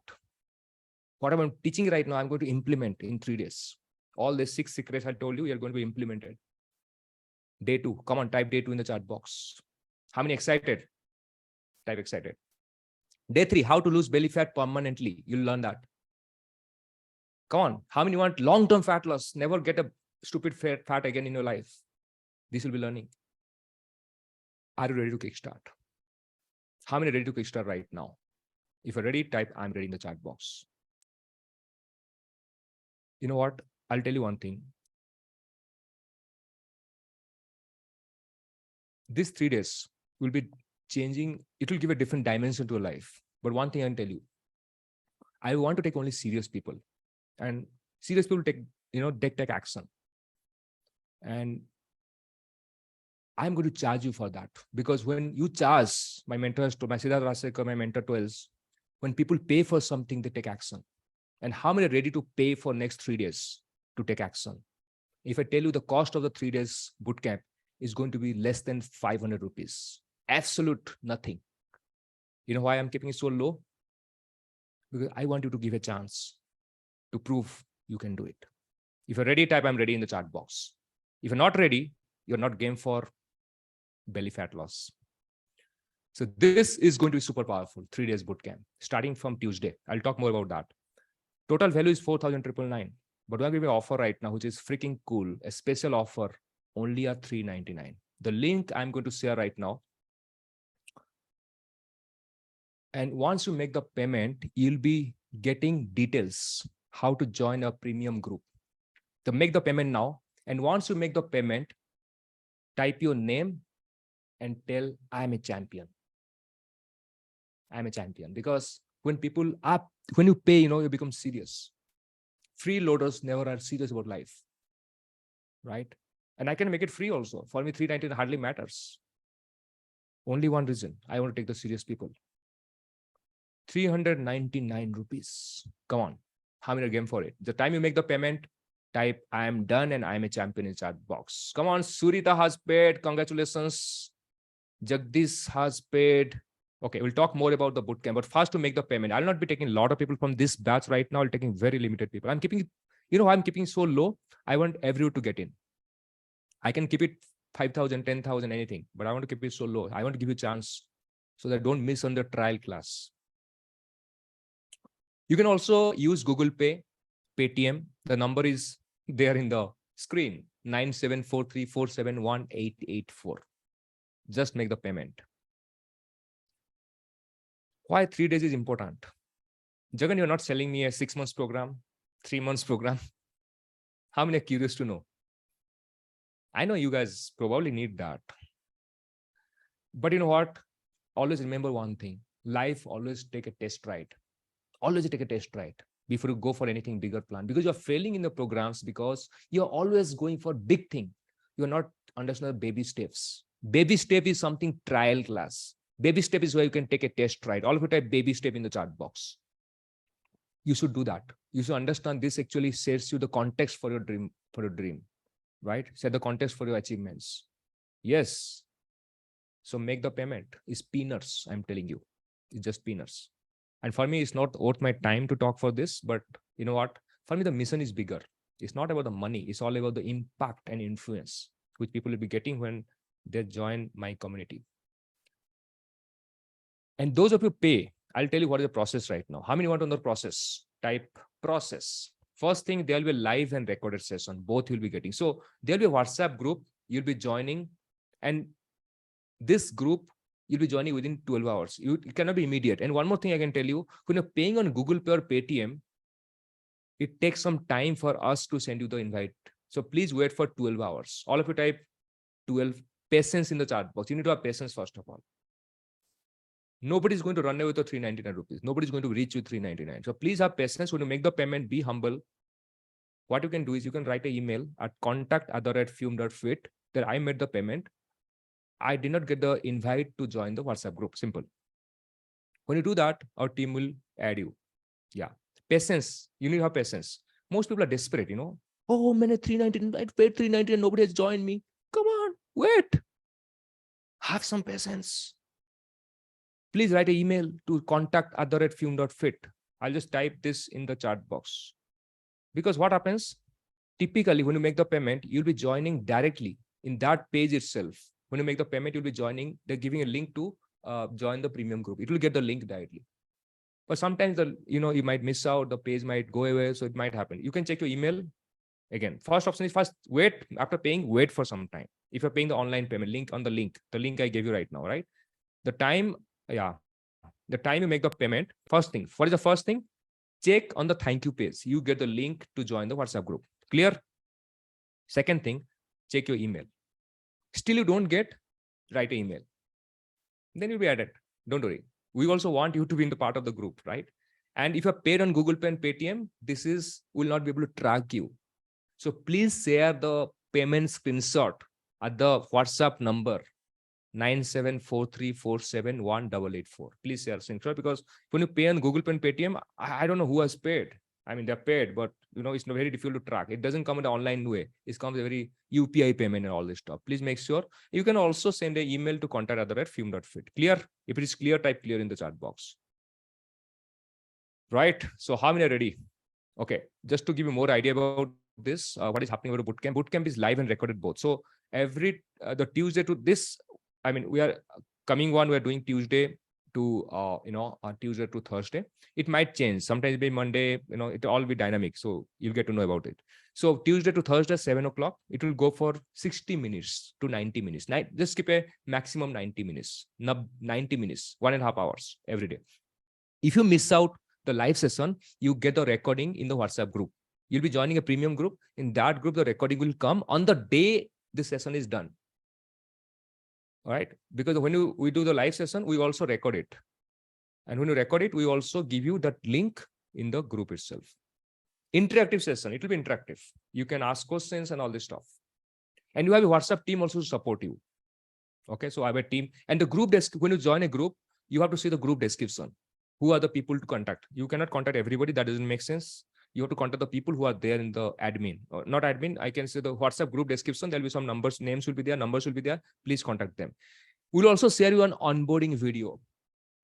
What I'm teaching right now, I'm going to implement in 3 days. All the 6 secrets I told you, you're going to be implemented. Day two, come on, type day two in the chat box. How many excited? Type excited. Day three, how to lose belly fat permanently. You'll learn that. Come on, how many want long-term fat loss? Never get a stupid fat again in your life. This will be learning. Are you ready to kickstart? How many are ready to kickstart right now? If you're ready, type I'm ready in the chat box. You know what? I'll tell you one thing. These 3 days will be changing. It will give a different dimension to your life. But one thing I can tell you, I want to take only serious people, and serious people take action. And I'm going to charge you for that, because when you charge, my mentor Siddharth Rasekar, my mentor tells, when people pay for something, they take action. And how many are ready to pay for next 3 days to take action? If I tell you the cost of the 3 days bootcamp is going to be less than 500 rupees, absolute nothing. You know why I'm keeping it so low? Because I want you to give a chance to prove you can do it. If you're ready, type I'm ready in the chat box. If you're not ready, you're not game for belly fat loss. So this is going to be super powerful, 3 days bootcamp, starting from Tuesday. I'll talk more about that. Total value is 4,999. But we're giving an offer right now, which is freaking cool. A special offer, only at 399. The link I'm going to share right now. And once you make the payment, you'll be getting details, how to join a premium group. So make the payment now. And once you make the payment, type your name and tell I'm a champion. I'm a champion. Because when you pay, you become serious. Freeloaders never are serious about life, right? And I can make it free also. For me, 399 hardly matters. Only one reason, I want to take the serious people. 399 rupees. Come on. How many are game for it? The time you make the payment, Type I am done and I am a champion in chat box. Come on, Surita has paid. Congratulations. Jagdish has paid. Okay, we'll talk more about the bootcamp, but first to make the payment. I'll not be taking a lot of people from this batch right now. I'll taking very limited people. I'm keeping, I'm keeping so low. I want everyone to get in. I can keep it 5,000, 10,000, anything, but I want to keep it so low. I want to give you a chance so that don't miss on the trial class. You can also use Google Pay, Paytm. The number is there in the screen, 9743471884. Just make the payment. Why 3 days is important? Jagan, you're not selling me a 6 months program, 3 months program. How many are curious to know? I know you guys probably need that. But you know what? Always remember one thing. Life, always take a test ride. Always take a test ride before you go for anything bigger plan. Because you're failing in the programs because you're always going for big thing. You're not understanding baby steps. Baby step is something trial class. Baby step is where you can take a test ride. All of you type baby step in the chat box. You should do that. You should understand this actually sets you the context for your dream, right? Set the context for your achievements. Yes. So make the payment. It's peanuts, I'm telling you. It's just peanuts. And for me, it's not worth my time to talk for this, but you know what? For me, the mission is bigger. It's not about the money. It's all about the impact and influence which people will be getting when they join my community. And those of you pay, I'll tell you what is the process right now. How many want on the process? Type process. First thing, there will be a live and recorded session. Both you'll be getting. So there'll be a WhatsApp group you'll be joining. And this group, you'll be joining within 12 hours. It cannot be immediate. And one more thing I can tell you, when you're paying on Google Pay or Paytm, it takes some time for us to send you the invite. So please wait for 12 hours. All of you type 12, patience in the chat box. You need to have patience first of all. Nobody's going to run away with the 399 rupees. Nobody's going to reach you 399. So please have patience. When you make the payment, be humble. What you can do is you can write an email at contact@fume.fit that I made the payment. I did not get the invite to join the WhatsApp group. Simple. When you do that, our team will add you. Yeah. Patience. You need to have patience. Most people are desperate, Oh, man, 399, I paid 399, nobody has joined me. Come on, wait. Have some patience. Please write an email to contact@fume.fit. I'll just type this in the chat box. Because what happens? Typically, when you make the payment, you'll be joining directly in that page itself. When you make the payment, you'll be joining. They're giving a link to join the premium group. It will get the link directly. But sometimes you might miss out. The page might go away, so it might happen. You can check your email. Again, first option is first wait. After paying, wait for some time. If you're paying the online payment, link on the link I gave you right now, right? The time you make the payment, first thing. What is the first thing? Check on the thank you page. You get the link to join the WhatsApp group. Clear? Second thing, check your email. Still you don't get, write an email. Then you'll be added. Don't worry. We also want you to be in the part of the group, right? And if you're paid on Google Pay and Paytm, will not be able to track you. So please share the payment screenshot at the WhatsApp number 9743471884. Please share screenshot, because when you pay on Google Pay and Paytm, I don't know who has paid. I mean, they're paid, but it's very difficult to track. It doesn't come in an online way. It comes a very UPI payment and all this stuff. Please make sure. You can also send an email to contact@fume.fit. Clear? If it is clear, type clear in the chat box. Right? So how many are ready? Okay. Just to give you more idea about this, what is happening with the bootcamp. Bootcamp is live and recorded both. So every the Tuesday to this, we are coming one. We're doing Tuesday to Tuesday to Thursday. It might change. Sometimes it'll be Monday. It all be dynamic. So you'll get to know about it. So Tuesday to Thursday, 7 o'clock. It will go for 60 minutes to 90 minutes. Just keep a maximum 90 minutes. 90 minutes, 1.5 hours every day. If you miss out the live session, you get the recording in the WhatsApp group. You'll be joining a premium group. In that group, the recording will come on the day this session is done. All right, because when we do the live session, we also record it. And when you record it, we also give you that link in the group itself. Interactive session, it will be interactive. You can ask questions and all this stuff. And you have a WhatsApp team also to support you. Okay, so I have a team. And the group when you join a group, you have to see the group description. Who are the people to contact? You cannot contact everybody. That doesn't make sense. you have to contact the people who are there in the admin, or not admin, I can say the WhatsApp group description. There'll be some numbers, names will be there, numbers will be there. Please contact them. We'll also share you an onboarding video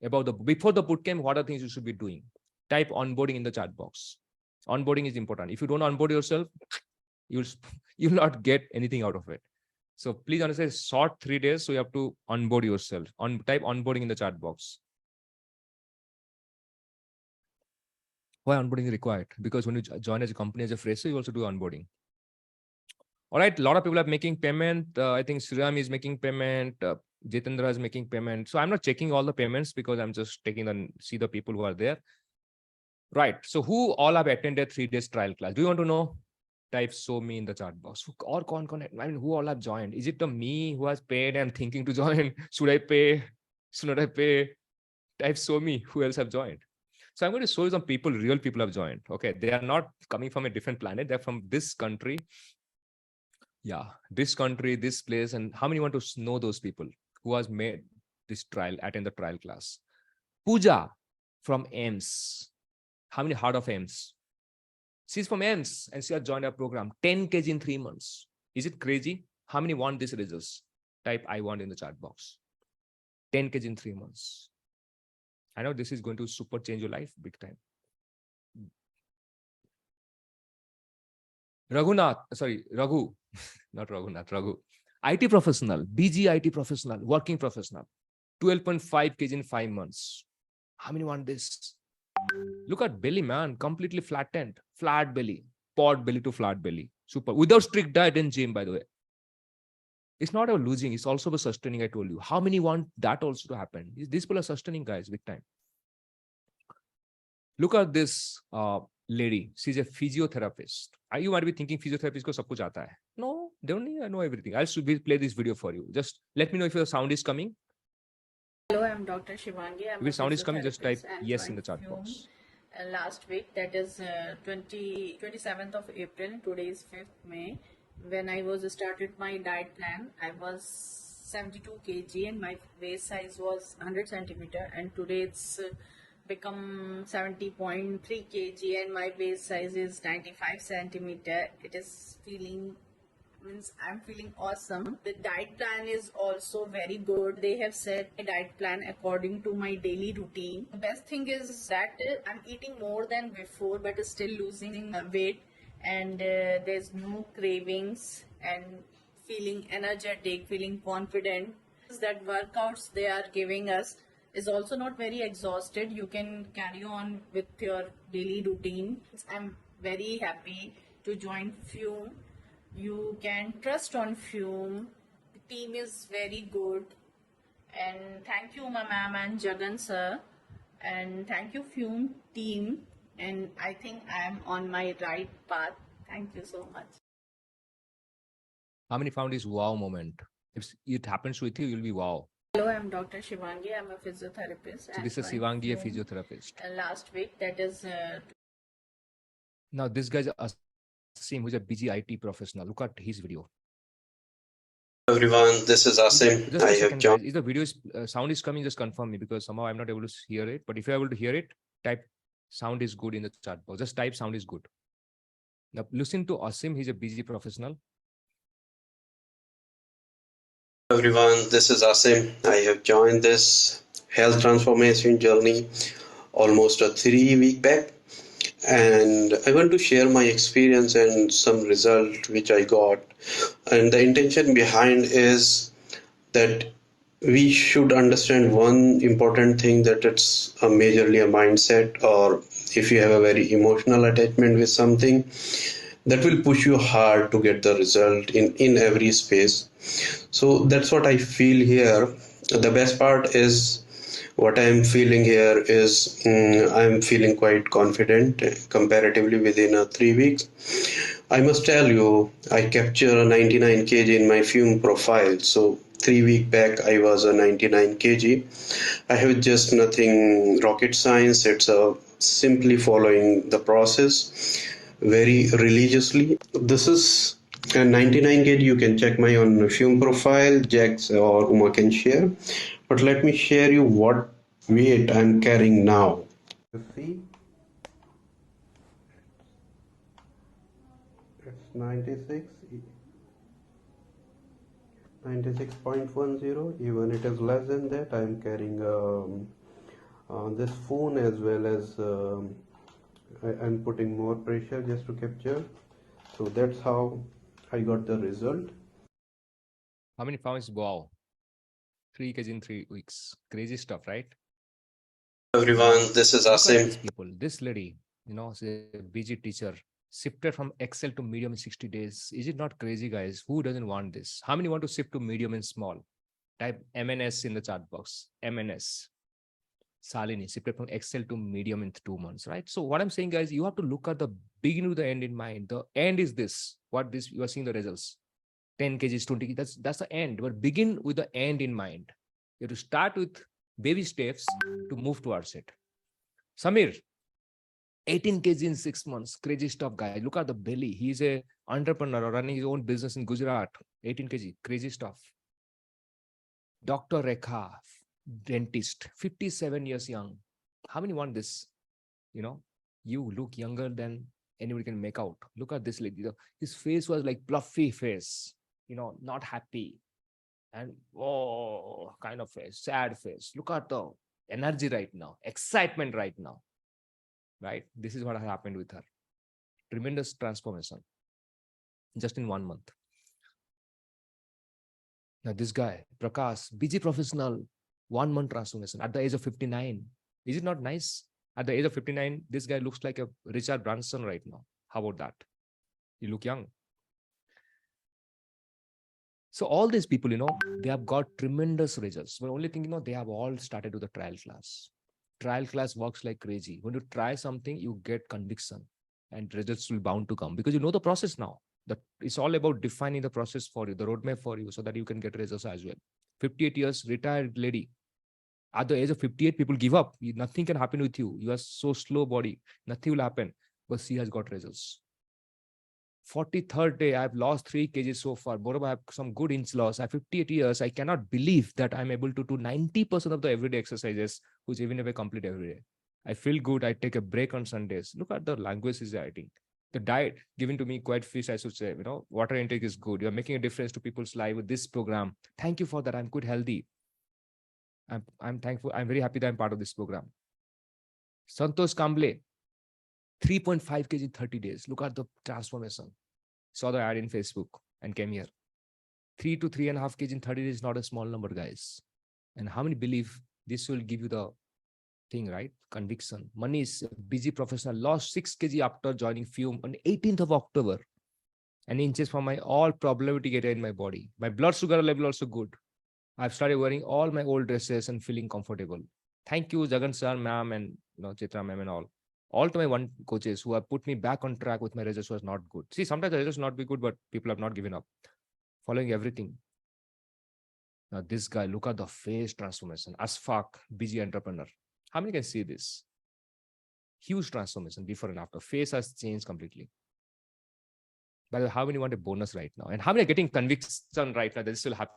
about the before the bootcamp, what are things you should be doing. Type onboarding in the chat box. Onboarding is important. If you don't onboard yourself, you'll not get anything out of it. So please understand, short 3 days, so you have to onboard yourself. Type onboarding in the chat box. Why onboarding is required? Because when you join as a company as a fresher, you also do onboarding. All right, a lot of people are making payment. I think Sriram is making payment. Jitendra is making payment. So I'm not checking all the payments because I'm just taking and see the people who are there. Right. So who all have attended 3 days trial class? Do you want to know? Type show me in the chat box. Or connect. I mean, who all have joined? Is it the me who has paid and thinking to join? Should I pay? Should not I pay? Type show me who else have joined. So I'm going to show you some people, real people have joined. Okay. They are not coming from a different planet. They're from this country. Yeah. This country, this place. And how many want to know those people who has made this trial, attend the trial class? Pooja from AIMS. How many heard of AIMS? She's from AIMS and she has joined our program. 10 kg in 3 months. Is it crazy? How many want these results? Type I want in the chat box. 10 kg in 3 months. I know this is going to super change your life big time. Raghu, not Raghu. IT professional, BG IT professional, working professional. 12.5 kg in 5 months. How many want this? Look at belly, man. Completely flattened. Flat belly. Pot belly to flat belly. Super. Without strict diet and gym, by the way. It's not about losing. It's also about sustaining, I told you. How many want that also to happen? These people are sustaining, guys, big time. Look at this lady. She's a physiotherapist. You might be thinking physiotherapist ko sab kuch aata hai. No, don't need. I know everything. I'll play this video for you. Just let me know if your sound is coming.
Hello, I'm Dr. Shivangi.
If your sound is coming, just type yes in the chat box.
Last week, that is 27th of April, today is 5th May. When I was started my diet plan, I was 72 kg and my waist size was 100 centimeter, and today it's become 70.3 kg and my waist size is 95 centimeter. It is I'm feeling awesome. The diet plan is also very good. They have set a diet plan according to my daily routine. The best thing is that I'm eating more than before but still losing weight, and there's no cravings and feeling energetic, feeling confident. That workouts they are giving us is also not very exhausted. You can carry on with your daily routine. I'm very happy to join Fume. You can trust on Fume. The team is very good. And thank you, my ma'am and Jagan sir. And thank you, Fume team. And I think I am on my right path. Thank you so much.
How many found this wow moment? If it happens with you, you'll be wow.
Hello, I'm Dr. Shivangi. I'm a physiotherapist.
So this is Shivangi, a physiotherapist.
Last week, that is...
Now this guy's Asim, who's a BG IT professional. Look at his video.
Everyone, this is Asim.
Just a second, guys. If the video sound is coming, just confirm me, because somehow I'm not able to hear it. But if you're able to hear it, type sound is good in the chat box. Just type sound is good. Now listen to Asim. He's a BG professional.
Everyone, this is Asim. I have joined this health transformation journey almost a 3-week back, and I want to share my experience and some result which I got. And the intention behind is that we should understand one important thing, that it's majorly a mindset, or if you have a very emotional attachment with something, that will push you hard to get the result in every space. So that's what I feel here. The best part is what I'm feeling here is I'm feeling quite confident comparatively within 3 weeks. I must tell you, I capture 99 kg in my Fume profile. So 3 weeks back, I was a 99 kg. I have just nothing rocket science. It's simply following the process very religiously. This is a 99 kg. You can check my on Fume profile. Jax or Uma can share. But let me share you what weight I'm carrying now. You see, It's 96.10. Even it is less than that. I am carrying this phone as well as I'm putting more pressure just to capture. So that's how I got the result.
How many pounds? Wow. 3 kg in 3 weeks. Crazy stuff, right?
Everyone, this is
Look at these
Asim.
people. This lady, she's a BG teacher, shifted from Excel to medium in 60 days. Is it not crazy, guys? Who doesn't want this? How many want to shift to medium and small? Type MNS in the chat box. MNS. Salini shifted from Excel to medium in 2 months, right? So what I'm saying, guys, you have to look at the beginning to the end in mind. The end is this. What this you are seeing the results. 10 kgs, 20 kgs. That's the end. But begin with the end in mind. You have to start with baby steps to move towards it. Samir, 18 kg in 6 months. Crazy stuff, guy. Look at the belly. He's a entrepreneur running his own business in Gujarat. 18 kg. Crazy stuff. Dr. Rekha, dentist, 57 years young. How many want this? You look younger than anybody can make out. Look at this lady. His face was like fluffy face, not happy. And kind of face, sad face. Look at the energy right now, excitement right now. Right? This is what has happened with her. Tremendous transformation just in 1 month. Now, this guy, Prakash, busy professional, 1 month transformation at the age of 59. Is it not nice? At the age of 59, this guy looks like a Richard Branson right now. How about that? You look young. So all these people, they have got tremendous results. But only thing, they have all started with the trial class. Trial class works like crazy. When you try something, you get conviction and results will bound to come because you know the process now. That it's all about defining the process for you, the roadmap for you, so that you can get results as well. 58 years, retired lady. At the age of 58, people give up. Nothing can happen with you. You are so slow body. Nothing will happen. But she has got results. 43rd day, I've lost 3 kgs so far. Moreover, I have some good inch loss. At 58 years, I cannot believe that I'm able to do 90% of the everyday exercises, which even if I complete every day. I feel good. I take a break on Sundays. Look at the language he's writing. The diet given to me, quite fish, I should say. Water intake is good. You're making a difference to people's life with this program. Thank you for that. I'm quite healthy. I'm thankful. I'm very happy that I'm part of this program. Santosh Kamble, 3.5 kg in 30 days. Look at the transformation. Saw the ad in Facebook and came here. 3 to 3.5 kg in 30 days is not a small number, guys. And how many believe this will give you the thing, right? Conviction. Manish, busy professional, lost 6 kg after joining Fume on 18th of October. And inches from my all problematic area in my body. My blood sugar level also good. I've started wearing all my old dresses and feeling comfortable. Thank you, Jagan sir, ma'am, and Chitra ma'am and all. All to my one coaches who have put me back on track with my results was not good. See, sometimes the results not be good, but people have not given up. Following everything. Now, this guy, look at the face transformation. Asfaq, busy entrepreneur. How many can see this? Huge transformation before and after. Face has changed completely. By the way, how many want a bonus right now? And how many are getting conviction right now that this will happen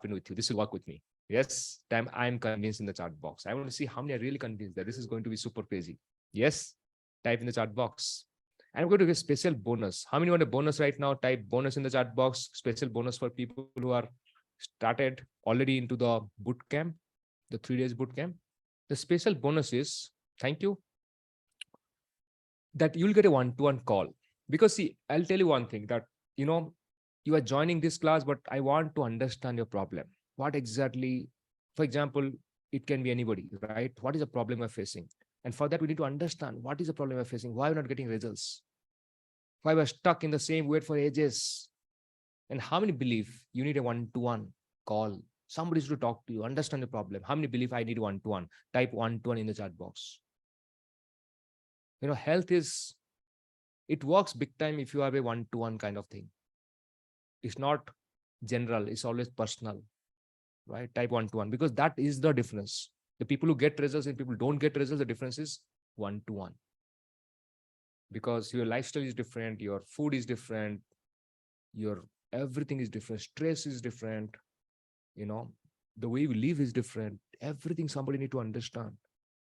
with you? This will work with me. Yes, I'm convinced in the chat box. I want to see how many are really convinced that this is going to be super crazy. Yes, type in the chat box. I'm going to give a special bonus. How many want a bonus right now? Type bonus in the chat box. Special bonus for people who are started already into the boot camp, the 3 days boot camp. The special bonus is, thank you, that you'll get a one-to-one call. Because see, I'll tell you one thing that, you are joining this class, but I want to understand your problem. What exactly, for example, it can be anybody, right? What is the problem you're facing? And for that, we need to understand what is the problem we're facing, why we're not getting results, why we're stuck in the same weight for ages. And how many believe you need a one-to-one call? Somebody's to talk to you, understand the problem. How many believe I need one-to-one? Type one-to-one in the chat box. Health is, it works big time if you have a one-to-one kind of thing. It's not general, it's always personal, right? Type one-to-one, because that is the difference. The people who get results and people don't get results, the difference is one-to-one. Because your lifestyle is different, your food is different, your everything is different, stress is different, the way we live is different. Everything somebody need to understand.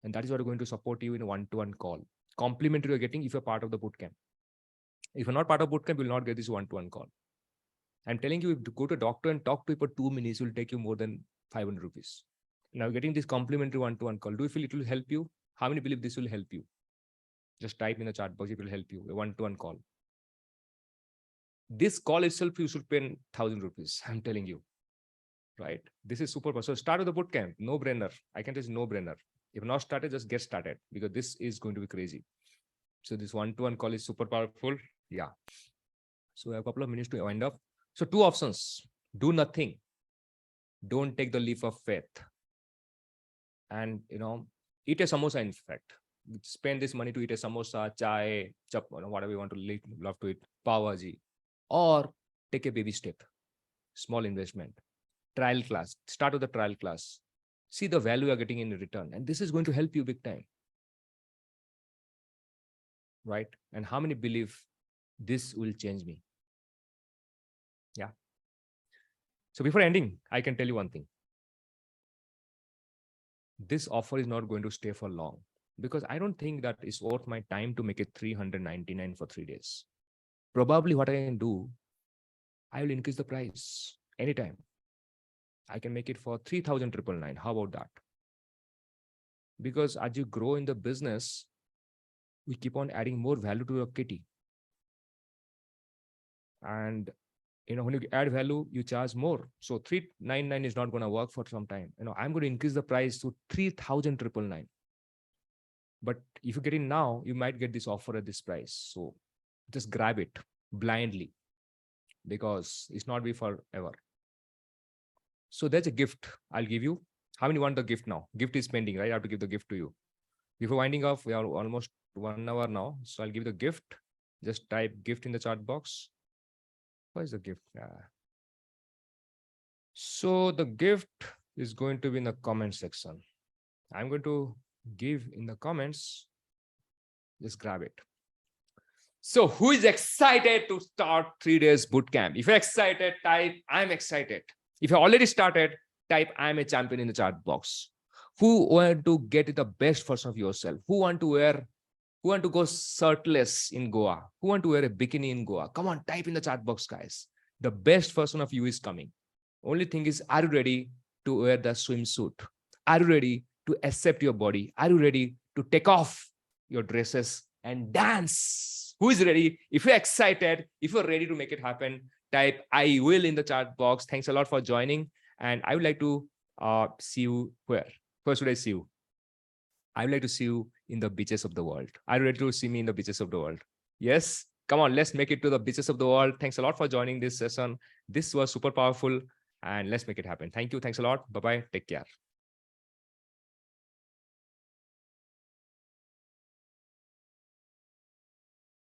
And that is what we're going to support you in a one-to-one call. Complimentary you're getting if you're part of the bootcamp. If you're not part of bootcamp, you'll not get this one-to-one call. I'm telling you, if you go to a doctor and talk to him for 2 minutes, it will take you more than 500 rupees. Now, getting this complimentary one-to-one call, do you feel it will help you? How many believe this will help you? Just type in the chat box, it will help you. A one-to-one call. This call itself, you should pay 1,000 rupees. I'm telling you, right? This is super. So start with the bootcamp, no brainer. I can tell you no brainer. If not started, just get started because this is going to be crazy. So this one-to-one call is super powerful. Yeah. So we have a couple of minutes to wind up. So 2 options: do nothing, don't take the leap of faith, and eat a samosa. In fact, spend this money to eat a samosa, chai, chap, whatever you want to love to eat, pav bhaji, or take a baby step, small investment, trial class. Start with the trial class. See the value you're getting in return, and this is going to help you big time, right? And how many believe this will change me? Yeah. So before ending, I can tell you one thing. This offer is not going to stay for long because I don't think that it's worth my time to make it 399 for 3 days. Probably what I can do, I will increase the price anytime. I can make it for 3,999. How about that? Because as you grow in the business, we keep on adding more value to your kitty. And when you add value, you charge more. So 399 is not going to work for some time. I'm going to increase the price to 3,999. But if you get in now, you might get this offer at this price. So just grab it blindly because it's not be forever. So there's a gift I'll give you. How many want the gift now? Gift is pending, right? I have to give the gift to you. Before winding off, we are almost 1 hour now. So I'll give the gift. Just type gift in the chat box. What is the gift? So the gift is going to be in the comment section. I'm going to give in the comments. Just grab it. So who is excited to start 3 days bootcamp? If you're excited, type I'm excited. If you already started, type I'm a champion in the chat box. Who want to get the best version of yourself? Who want to go shirtless in Goa? Who want to wear a bikini in Goa? Come on, type in the chat box, guys. The best version of you is coming. Only thing is, are you ready to wear the swimsuit? Are you ready to accept your body? Are you ready to take off your dresses and dance? Who is ready? If you're excited, if you're ready to make it happen, type I will in the chat box. Thanks a lot for joining. And I would like to see you where? Where should I see you? I would like to see you in the beaches of the world. Are you ready to see me in the beaches of the world? Yes? Come on, let's make it to the beaches of the world. Thanks a lot for joining this session. This was super powerful and let's make it happen. Thank you. Thanks a lot. Bye-bye. Take care.